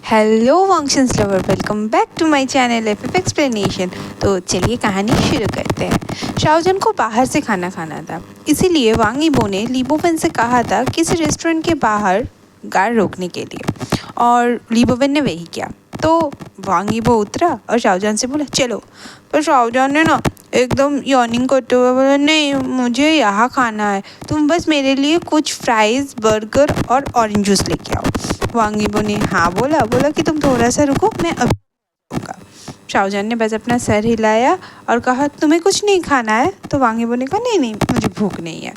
Hello functions lover, welcome back to my channel F explanation. तो चलिए कहानी शुरू करते हैं। शाओजन को बाहर से खाना खाना था, इसीलिए वांग यीबो ने लीबोवेन से कहा था किसी रेस्टोरेंट के बाहर गार्ड रोकने के लिए, और लीबोवेन ने वही किया। तो वांग यीबो उतरा और शाओजन से बोला चलो, पर शाओजन ने ना एकदम यॉर्निंग करते हुए बोला नहीं, मुझे यहाँ खाना है, तुम बस मेरे लिए कुछ फ्राइज़, बर्गर और ऑरेंज जूस लेके आओ। वांग यीबो ने हाँ बोला बोला कि तुम थोड़ा सा रुको, मैं अभी आऊँगा। शाओजन ने बस अपना सर हिलाया और कहा तुम्हें कुछ नहीं खाना है? तो वांग यीबो ने कहा नहीं नहीं, मुझे भूख नहीं है।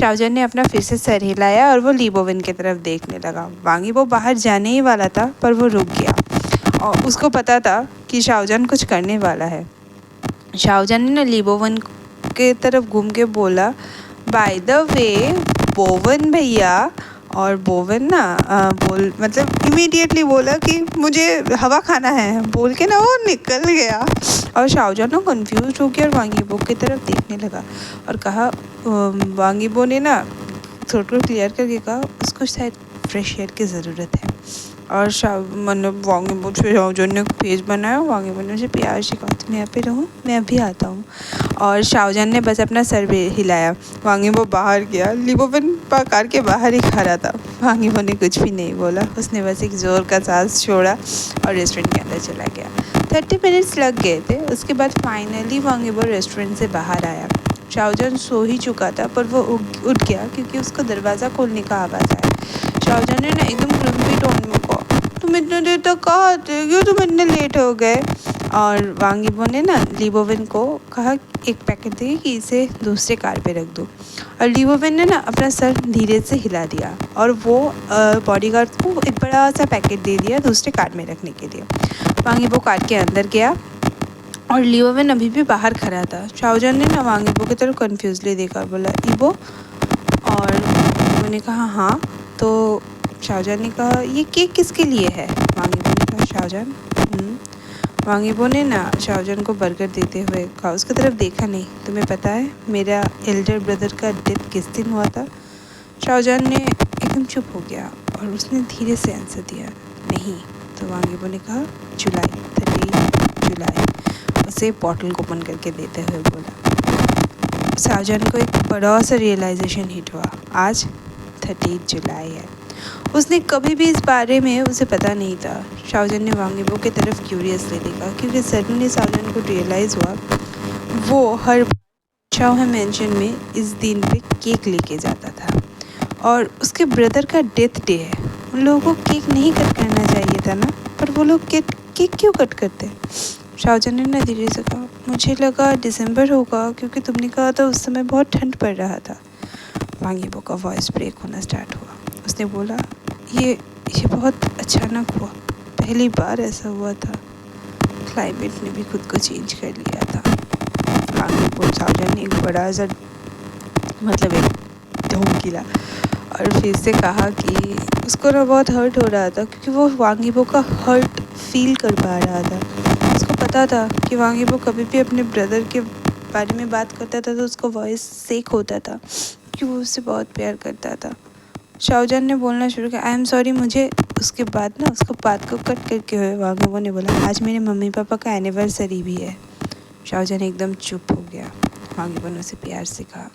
शाओजन ने अपना फिर से सर हिलाया और वो लीबोवेन की तरफ देखने लगा। वांग यीबो बाहर जाने ही वाला था, पर वो रुक गया और उसको पता था कि शाओजन कुछ करने वाला है। शाओजन ने ना लीबोवेन के तरफ घूम के बोला, बाय द वे बोवन भैया। और बोवन ना बोल मतलब इमीडिएटली बोला कि मुझे हवा खाना है, बोल के ना वो निकल गया। और शाओजन ना कंफ्यूज हो गया और वांग यीबो की तरफ देखने लगा और कहा, वांग यीबो ने ना थ्रोट को क्लियर करके कहा उसको शायद फ्रेश एयर की ज़रूरत है। और मतलब वांग यीबो शाओजन ने पेज बनाया। वांग यीबो ने मुझे प्यार से कहा तुम यहाँ पे रहो, मैं अभी आता हूँ। और शाओजन ने बस अपना सर हिलाया। वांग यीबो बाहर गया। लीबोवेन कार के बाहर ही खड़ा था। वांग यीबो ने कुछ भी नहीं बोला, उसने बस एक ज़ोर का सांस छोड़ा और रेस्टोरेंट के अंदर चला गया। 30 मिनट्स लग गए थे। उसके बाद फाइनली वांग यीबो रेस्टोरेंट से बाहर आया। शाओजन सो ही चुका था, पर वो उठ गया क्योंकि उसको दरवाज़ा खोलने का आवाज़ आया। शाओजन ने ना एकदम ग्रम्पी टोन में कहा, तुम इतने देर तक कहाँ थे, क्यों तुम इतने लेट हो गए? और वांग यीबो ने ना लीबोवेन को कहा एक पैकेट दे कि इसे दूसरे कार पे रख दो। और लीबोवेन ने ना अपना सर धीरे से हिला दिया और वो बॉडीगार्ड को एक बड़ा सा पैकेट दे दिया दूसरे कार में रखने के लिए। वांग यीबो कार के अंदर गया और लीबोवेन अभी भी बाहर खड़ा था। शाओजन ने ना वांग यीबो की तरफ कन्फ्यूजली देखा और बोला यीबो। और उन्होंने कहा हाँ। तो शाओजन ने कहा ये केक किसके लिए है? वांग यीबो ने कहा शाओजन। वांग यीबो ने ना शाओजन को बर्गर देते हुए कहा, उसकी तरफ देखा नहीं। तुम्हें पता है मेरा एल्डर ब्रदर का डेथ किस दिन हुआ था? शाओजन ने एकदम चुप हो गया और उसने धीरे से आंसर दिया नहीं। तो वांग यीबो ने कहा जुलाई, 30 जुलाई। उसे बॉटल को ओपन करके देते हुए बोला। शाओजन को एक बड़ा सा रियलाइजेशन हिट हुआ, आज 30 जुलाई है। उसने कभी भी इस बारे में उसे पता नहीं था। शाओजन ने वांग यीबो की तरफ क्यूरियसली देखा क्योंकि सडनली शाओजन को रियलाइज़ हुआ वो हर शाओहे मेंशन में इस दिन पे केक लेके जाता था और उसके ब्रदर का डेथ डे है। उन लोगों को केक नहीं कट करना चाहिए था ना, पर वो लोग केक क्यों कट करते? शाओजन ने ना धीरे से कहा मुझे लगा दिसंबर होगा क्योंकि तुमने कहा था उस समय बहुत ठंड पड़ रहा था। वांग यीबो का वॉइस ब्रेक होना स्टार्ट हुआ। उसने बोला ये बहुत अचानक हुआ, पहली बार ऐसा हुआ था। क्लाइमेट ने भी खुद को चेंज कर लिया था। वांग यीबो शाओजन ने एक बड़ा सा मतलब एक ढोंग गिला और फिर से कहा कि उसको ना बहुत हर्ट हो रहा था क्योंकि वो वांग यीबो का हर्ट फील कर पा रहा था। उसको पता था कि वांग यीबो कभी भी अपने ब्रदर के बारे में बात करता था तो उसका वॉइस सेक होता था क्योंकि वो उससे बहुत प्यार करता था। शाओजन ने बोलना शुरू किया, आई एम सॉरी। मुझे उसके बाद ना उसको बात को कट करके हुए वांग यीबो ने बोला आज मेरे मम्मी पापा का एनिवर्सरी भी है। शाओजन एकदम चुप हो गया। वांग यीबो ने उसे प्यार से कहा,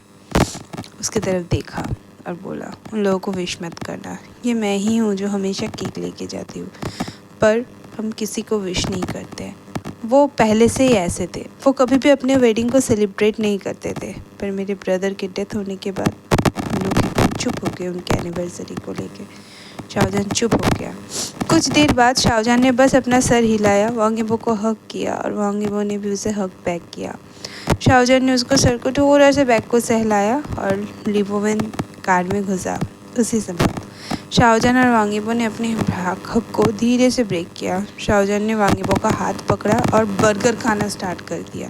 उसकी तरफ देखा और बोला उन लोगों को विश मत करना, ये मैं ही हूँ जो हमेशा केक लेके जाती हूँ, पर हम किसी को विश नहीं करते। वो पहले से ही ऐसे थे, वो कभी भी अपने वेडिंग को सेलिब्रेट नहीं करते थे, पर मेरे ब्रदर के डेथ होने के बाद हम लोग एकदम चुप हो गए उनके एनिवर्सरी को लेके। शाओजन चुप हो गया। कुछ देर बाद शाओजन ने बस अपना सर हिलाया, वांग यीबो को हग किया और वांग यीबो ने भी उसे हग बैक किया। शाओजन ने उसको सर को थोड़ा सा बैक को सहलाया और लीबोवेन कार में घुसा। उसी समय शाओजन और वांग यीबो ने अपने हक को धीरे से ब्रेक किया। शाओजन ने वांग यीबो का हाथ पकड़ा और बर्गर खाना स्टार्ट कर दिया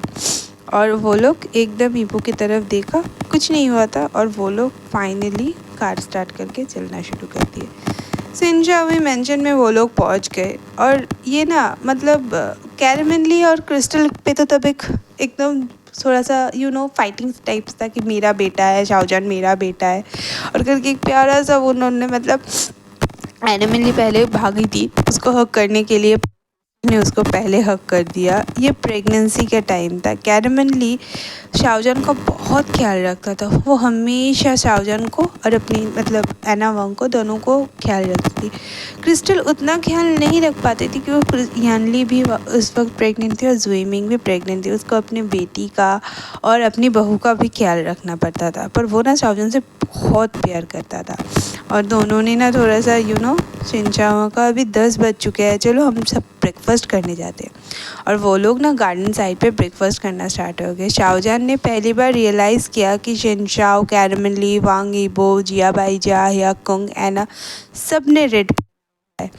और वो लोग एकदम यीबो की तरफ देखा, कुछ नहीं हुआ था और वो लोग फाइनली कार स्टार्ट करके चलना शुरू कर दिए। सिनशाओ मेंशन में वो लोग पहुंच गए और ये ना मतलब कैरमेनली और क्रिस्टल पे तो तब एकदम थोड़ा सा फाइटिंग टाइप्स था कि मेरा बेटा है शाओजन, मेरा बेटा है और करके एक प्यारा सा वो उन्होंने मतलब एनिमली पहले भागी थी उसको हक करने के लिए, ने उसको पहले हक कर दिया। ये प्रेगनेंसी का टाइम था। कैरमन शाओजन का बहुत ख्याल रखता था। वो हमेशा शाओजन को और अपनी मतलब एना वांग को दोनों को ख्याल रखती थी। क्रिस्टल उतना ख्याल नहीं रख पाती थी क्योंकि यानली भी उस वक्त प्रेग्नेंट थी और जुइमिंग भी प्रेग्नेंट थी। उसको अपनी बेटी का और अपनी बहू का भी ख्याल रखना पड़ता था, पर वो ना शाओजन से बहुत प्यार करता था। और दोनों ने ना थोड़ा सा शिनचाओ का अभी 10 बज चुके हैं, चलो हम सब ब्रेकफास्ट करने जाते हैं। और वो लोग ना गार्डन साइड पे ब्रेकफास्ट करना स्टार्ट हो गए। शाओजन ने पहली बार रियलाइज़ किया कि शिनचाओ, कैरमन ली, वांग यीबो, जिया बाईजा, ह्याकुंग, एना सब ने रेड है।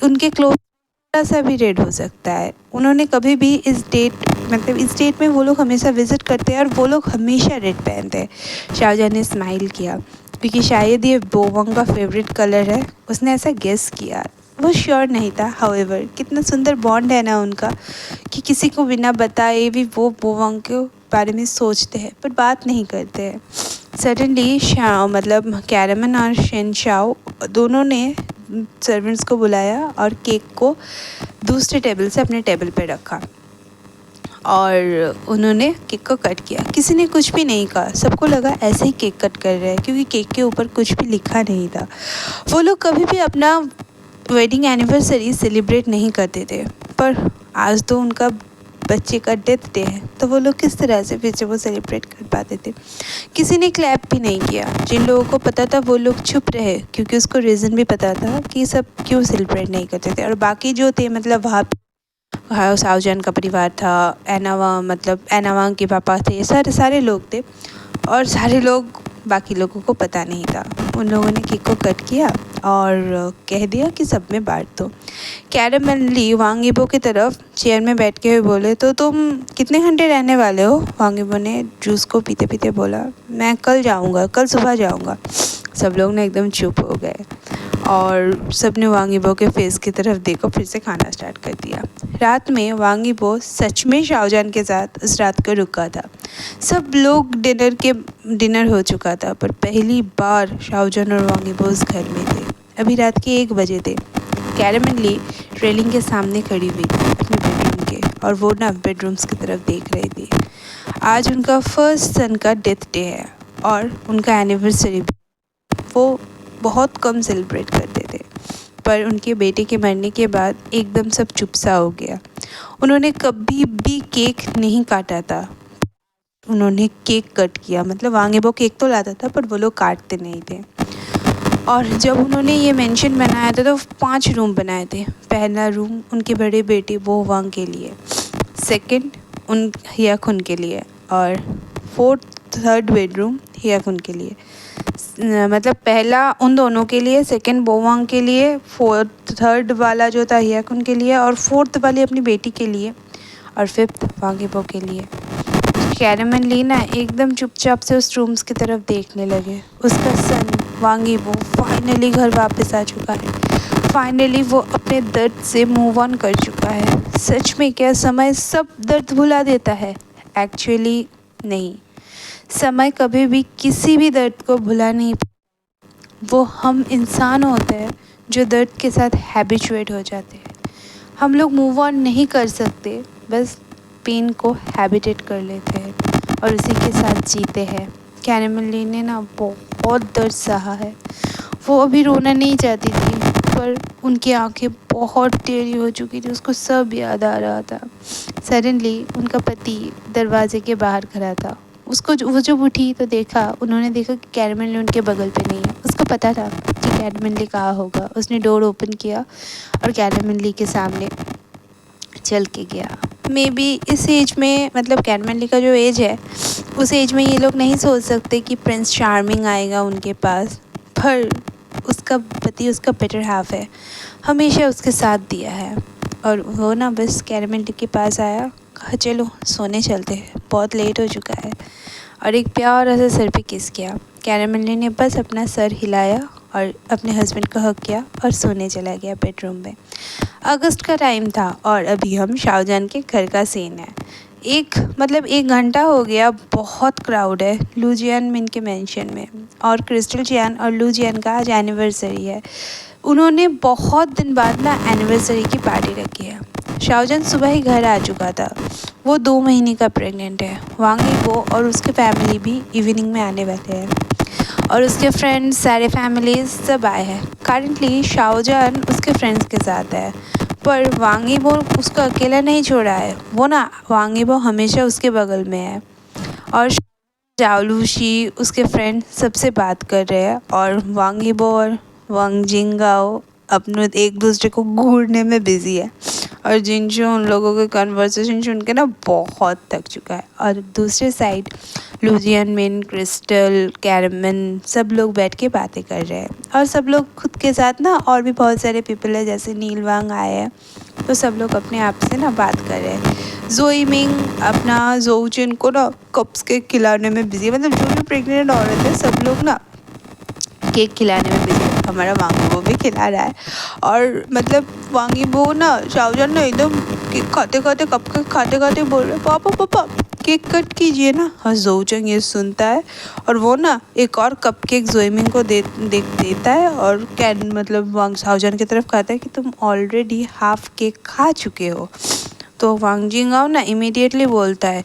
उनके क्लोथ सा भी रेड हो सकता है। उन्होंने कभी भी इस डेट में वो लोग हमेशा विजिट करते हैं और वो लोग हमेशा रेड पहनते हैं। शाहजहां ने स्माइल किया क्योंकि शायद ये बोवंग का फेवरेट कलर है। उसने ऐसा गेस किया, वो श्योर नहीं था। हाउएवर कितना सुंदर बॉन्ड है ना उनका कि किसी को बिना बताए भी वो बोवंग के बारे में सोचते हैं पर बात नहीं करते हैं। सडनली कैरमन और शेनशाओ दोनों ने सर्वेंट्स को बुलाया और केक को दूसरे टेबल से अपने टेबल पे रखा और उन्होंने केक को कट किया। किसी ने कुछ भी नहीं कहा, सबको लगा ऐसे ही केक कट कर रहे हैं क्योंकि केक के ऊपर कुछ भी लिखा नहीं था। वो लोग कभी भी अपना वेडिंग एनिवर्सरी सेलिब्रेट नहीं करते थे, पर आज तो उनका बच्चे का डेथ डे है तो वो लोग किस तरह से फिर से वो सेलिब्रेट कर पाते थे। किसी ने क्लैप भी नहीं किया। जिन लोगों को पता था वो लोग चुप रहे क्योंकि उसको रीज़न भी पता था कि सब क्यों सेलिब्रेट नहीं करते थे। और बाकी जो थे मतलब वहाँ शाओजन का परिवार था, एना वांग के पापा थे, सारे लोग थे और सारे लोग बाकी लोगों को पता नहीं था। उन लोगों ने केक को कट किया और कह दिया कि सब में बांट दो। कैरमन ली वांग यीबो की तरफ चेयर में बैठ के बोले, तो तुम कितने घंटे रहने वाले हो? वांग यीबो ने जूस को पीते पीते बोला, मैं कल जाऊंगा, कल सुबह जाऊंगा। सब लोग ने एकदम चुप हो गए और सब ने वांग यीबो के फेस की तरफ देखो, फिर से खाना स्टार्ट कर दिया। रात में वांग यीबो सच में शाओजन के साथ उस रात को रुका था। सब लोग डिनर हो चुका था, पर पहली बार शाओजन और वांग यीबो उस घर में थे। अभी रात के 1 बजे थे। कैरमन ली रेलिंग के सामने खड़ी हुई थी अपने बेडरूम के, और वो ना बेडरूम्स की तरफ देख रही थी। आज उनका फर्स्ट सन का डेथ डे है और उनका एनिवर्सरी भी। वो बहुत कम सेलिब्रेट करते थे, पर उनके बेटे के मरने के बाद एकदम सब चुप सा हो गया। उन्होंने कभी भी केक नहीं काटा था, उन्होंने केक कट किया। मतलब वांग यीबो केक तो लाता था पर वो लोग काटते नहीं थे। और जब उन्होंने ये मेंशन बनाया था तो 5 रूम बनाए थे। पहला रूम उनके बड़े बेटे वो वांग के लिए, सेकंड उन हियाकुन के लिए, और थर्ड बेडरूम हियाकुन के लिए। मतलब पहला उन दोनों के लिए, सेकंड बोवांग के लिए, थर्ड वाला जो था हियाकुन के लिए, और फोर्थ वाली अपनी बेटी के लिए, और फिफ्थ वांग यीबो के लिए। कैरमन ली ना एकदम चुपचाप से उस रूम्स की तरफ देखने लगे। उसका सन वांग यीबो फाइनली घर वापस आ चुका है। फाइनली वो अपने दर्द से मूव ऑन कर चुका है। सच में क्या समय सब दर्द भुला देता है? एक्चुअली नहीं, समय कभी भी किसी भी दर्द को भुला नहीं। वो हम इंसान होते हैं जो दर्द के साथ हैबिचुएट हो जाते हैं। हम लोग मूव ऑन नहीं कर सकते, बस पेन को हैबिटेट कर लेते हैं और उसी के साथ जीते हैं। कैरमन ली ने ना बहुत दर्द सहा है। वो अभी रोना नहीं चाहती थी, पर उनकी आंखें बहुत टेढ़ी हो चुकी थी। उसको सब याद आ रहा था। सडनली उनका पति दरवाजे के बाहर खड़ा था। वो जब उठी तो उन्होंने देखा कि कैरमन ली उनके बगल पे नहीं है। उसको पता था कि कैरमन ली कहाँ होगा। उसने डोर ओपन किया और कैरमन ली के सामने चल के गया। मे बी इस एज में, मतलब कैरमन ली का जो एज है, उस एज में ये लोग नहीं सोच सकते कि प्रिंस चार्मिंग आएगा उनके पास, पर उसका पति उसका बेटर हाफ है, हमेशा उसके साथ दिया है। और वो ना बस कैरमन ली के पास आया, कहा चलो सोने चलते हैं, बहुत लेट हो चुका है, और एक प्यारा सा सर पे किस किया। कैरमन ली ने बस अपना सर हिलाया और अपने हस्बैंड को हक किया और सोने चला गया बेडरूम में। अगस्त का टाइम था और अभी हम शाओजन के घर का सीन है। 1 घंटा हो गया, बहुत क्राउड है लुजियान मिन के मेंशन में, और क्रिस्टल चियान और लुजियान का आज एनिवर्सरी है। उन्होंने बहुत दिन बाद ना एनिवर्सरी की पार्टी रखी है। शाहजहान सुबह ही घर आ चुका था। वो 2 महीने का प्रेग्नेंट है। वांग यीबो और उसके फैमिली भी इवनिंग में आने वाले हैं और उसके फ्रेंड्स सारे फैमिलीज सब आए हैं। करंटली शाहजहान उसके फ्रेंड्स के साथ है, पर वांग यीबो उसको अकेला नहीं छोड़ा है। वो ना वांग यीबो हमेशा उसके बगल में है और जाओलूशी उसके फ्रेंड सबसे बात कर रहे हैं और वांग यीबो और वांग जिंगाओ अपने एक दूसरे को घूरने में बिजी है। और जिनशो उन लोगों के कन्वर्सेशन सुन के ना बहुत थक चुका है। और दूसरे साइड लूजियन मिन, क्रिस्टल, कैरमन सब लोग बैठ के बातें कर रहे हैं और सब लोग खुद के साथ ना और भी बहुत सारे पीपल है, जैसे नील वांग आए हैं, तो सब लोग अपने आप से ना बात कर रहे हैं। जोई मिंग अपना जोउचिन को ना कप्स केक खिलाने में बिजी है। मतलब जो जो प्रेग्नेंट औरत है सब लोग ना केक खिलाने में बिजी है। हमारा वांग यीबो भी खिला रहा है और मतलब वांग यीबो ना शाहजहान ना एकदम केक खाते खाते कप केक खाते खाते बोल रहे पापा पापा केक कट कीजिए ना। हाँ, जोचंग ये सुनता है और वो ना एक और कप केक जोइमिंग को देता है और कैन मतलब वांग शाहजहान की तरफ कहता है कि तुम ऑलरेडी हाफ केक खा चुके हो। तो वांग जिंगाओ ना इमीडिएटली बोलता है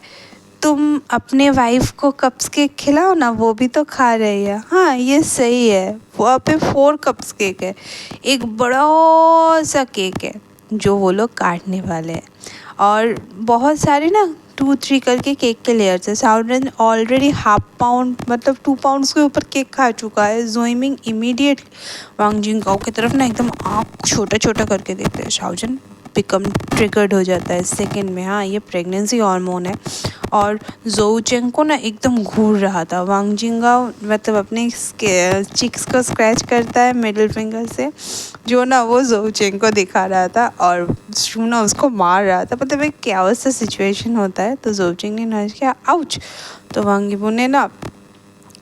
तुम अपने वाइफ को कप्स केक खिलाओ ना, वो भी तो खा रही है। हाँ, ये सही है। वहाँ पे 4 कप्स केक है, एक बड़ा सा केक है जो वो लोग काटने वाले हैं और बहुत सारे ना 2-3 करके केक के लेयर्स है। साउंड ऑलरेडी हाफ पाउंड मतलब 2 पाउंड्स के ऊपर केक खा चुका है। जोइमिंग इमीडिएट वांग जिंगाओ की तरफ ना एकदम आँख छोटा छोटा करके देखते हैं। शाओजन बिकम ट्रिगर्ड हो जाता है सेकंड में। हाँ, ये प्रेगनेंसी हार्मोन है। और जोउचेंग को ना एकदम घूर रहा था। वांग जिंगाओ मतलब अपने चिक्स को स्क्रैच करता है मिडिल फिंगर से, जो ना वो जोउचेंग को दिखा रहा था और शू ना उसको मार रहा था। मतलब एक क्या सा सिचुएशन होता है। तो जोउचेंग ने नॉइज किया आउच। तो वांग यीबो ने ना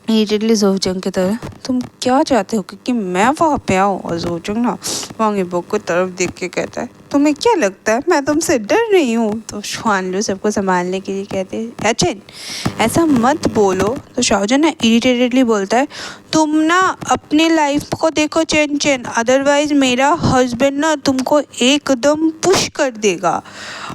इमीडिएटली जोउचेंग की तरह तुम क्या चाहते हो कि मैं वहाँ पे आऊँ। और जोउचेंग ना वांग यीबो की तरफ देख के कहता है तुम्हें क्या लगता है मैं तुमसे डर रही हूँ। तो शुआनलू सबको संभालने के लिए कहते हैं अचेन ऐसा मत बोलो। तो शाओजन ना इरिटेटेडली बोलता है तुम ना अपने लाइफ को देखो चेन चेन, अदरवाइज मेरा हस्बैंड ना तुमको एकदम पुश कर देगा।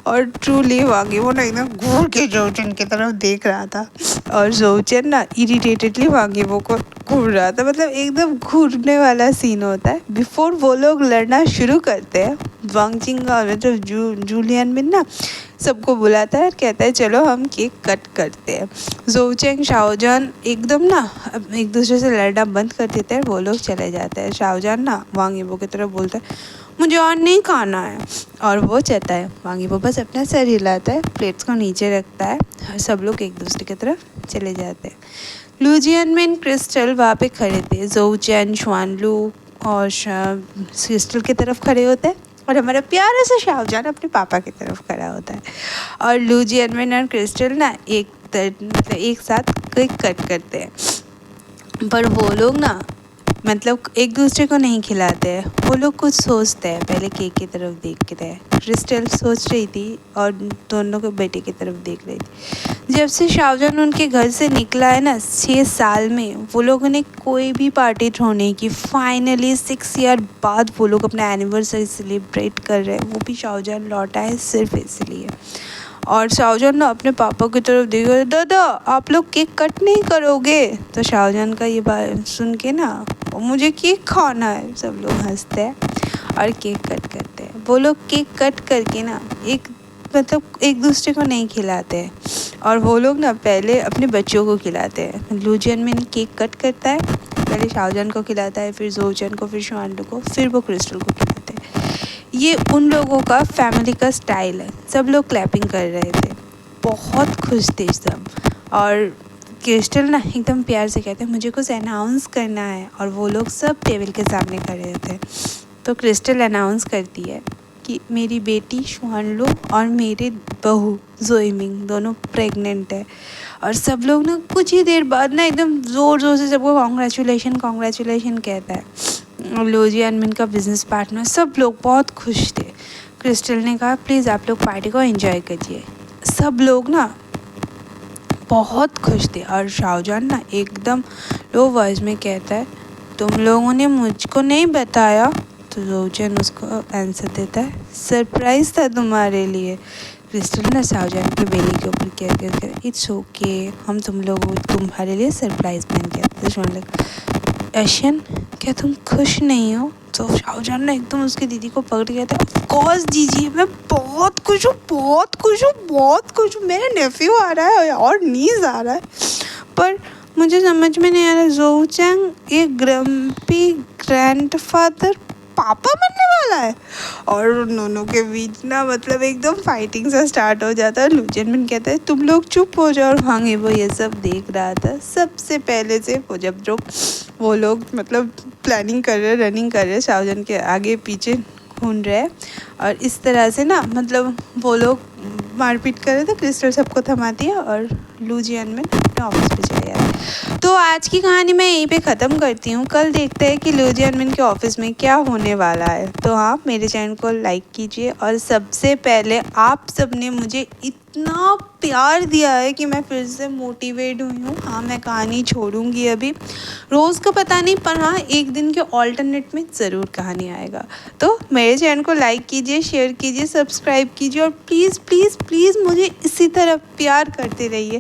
और ट्रूली वांग यीबो ना एकदम घूर के जोचन की तरफ देख रहा था और जोचन ना इरिटेटेडली वांग यीबो को घूर रहा था। मतलब एकदम घूरने वाला सीन होता है। बिफोर वो लोग लड़ना शुरू करते हैं वांग जिंगा मतलब जूलियन मिन ना सबको बुलाता है और कहता है चलो हम केक कट करते हैं। जोचेंग शाओजहान एकदम ना एक दूसरे से लड़ना बंद कर देते हैं। वो लोग चले जाते हैं। शाओजहान ना वांग यीबो की तरफ बोलता है मुझे और नहीं खाना है और वो चाहता है। वांग यीबो बस अपना सर हिलाता है, प्लेट्स को नीचे रखता है और सब लोग एक दूसरे की तरफ चले जाते हैं। लूजियन मिन क्रिस्टल वहाँ पे खड़े थे। जोचेन शुआनलू और क्रिस्टल की तरफ खड़े होते हैं और हमारा प्यारा सा शाहजहान अपने पापा की तरफ खड़ा होता है। और लूजियन मिन और क्रिस्टल ना मतलब एक साथ केक कट करते हैं, पर वो लोग ना मतलब एक दूसरे को नहीं खिलाते हैं। वो लोग कुछ सोचते हैं, पहले केक की तरफ देखते हैं। क्रिस्टल सोच रही थी और दोनों के बेटे की तरफ देख रही थी। जब से शाहजहान उनके घर से निकला है ना 6 साल में वो लोगों ने कोई भी पार्टी थ्रो नहीं की। फाइनली 6 ईयर बाद वो लोग अपना एनिवर्सरी सेलिब्रेट कर रहे हैं। वो भी शाहजहान लौटा है सिर्फ इसलिए। और शाहजहान ना अपने पापा की तरफ देखा दादा आप लोग केक कट नहीं करोगे। तो शाहजहान का ये बात सुन के ना मुझे केक खाना है। सब लोग हंसते हैं और केक कट करते हैं। वो लोग केक कट करके ना एक दूसरे को नहीं खिलाते हैं और वो लोग ना पहले अपने बच्चों को खिलाते हैं। लूजियन में केक कट करता है, पहले शाहजहान को खिलाता है, फिर जोचन को, फिर शुआनलू को, फिर वो क्रिस्टल को खिलाते हैं। ये उन लोगों का फैमिली का स्टाइल है। सब लोग क्लैपिंग कर रहे थे, बहुत खुश थे सब। और क्रिस्टल ना एकदम प्यार से कहते हैं मुझे कुछ अनाउंस करना है और वो लोग सब टेबल के सामने खड़े थे। तो क्रिस्टल अनाउंस करती है कि मेरी बेटी शुआनलू और मेरे बहू जोइमिंग दोनों प्रेग्नेंट है। और सब लोग ना कुछ ही देर बाद ना एकदम ज़ोर ज़ोर से सबको कॉन्ग्रेचुलेशन कहता है। लूजियन मिन का बिजनेस पार्टनर सब लोग बहुत खुश थे। क्रिस्टल ने कहा प्लीज़ आप लोग पार्टी को एंजॉय कीजिए। सब लोग ना बहुत खुश थे और शाहजहान ना एकदम लो वॉइस में कहता है तुम लोगों ने मुझको नहीं बताया तो रोजन उसको आंसर देता है, सरप्राइज़ था तुम्हारे लिए। क्रिस्टल ना शाहजहान के बेली के ऊपर क्या कहते हैं, इट्स ओके, हम तुम्हारे लिए सरप्राइज़ प्लान किया। तो शाहजहान लगा, एशियन क्या तुम खुश नहीं हो? तो शाहजहान ने एकदम उसकी दीदी को पकड़ के कहता है, ऑफ कोर्स जीजी, मैं बहुत खुश हूँ, बहुत खुश हूँ, बहुत खुश हूँ। मेरा नेफ्यू आ रहा है और नीस आ रहा है, पर मुझे समझ में नहीं आ रहा, जोऊ चैंग एक ग्रम्पी ग्रैंडफादर पापा बनने वाला है। और उन दोनों के बीच ना मतलब एकदम फाइटिंग सा स्टार्ट हो जाता है। लुजियन कहता है, तुम लोग चुप हो जाओ। और हाँ, वो ये सब देख रहा था सबसे पहले से। जो वो लोग मतलब प्लानिंग कर रहे, रनिंग कर रहे, शाहजहान के आगे पीछे घूम रहे हैं, और इस तरह से ना मतलब वो लोग मारपीट कर रहे थे। क्रिस्टल सबको थमाती है और लुजियन में अपने ऑफिस पे चले जाते हैं। तो आज की कहानी मैं यहीं पे ख़त्म करती हूँ। कल देखते हैं कि लुजियन मिन के ऑफिस में क्या होने वाला है। तो हाँ, मेरे चैनल को लाइक कीजिए, और सबसे पहले आप सब ने मुझे इतना प्यार दिया है कि मैं फिर से मोटिवेट हुई हूँ। हाँ, मैं कहानी छोड़ूंगी अभी, रोज़ का पता नहीं, पर हाँ एक दिन के ऑल्टरनेट में ज़रूर कहानी आएगा। तो मेरे चैनल को लाइक कीजिए, शेयर कीजिए, सब्सक्राइब कीजिए, और प्लीज़ प्लीज़ प्लीज़ मुझे इसी तरह प्यार करते रहिए।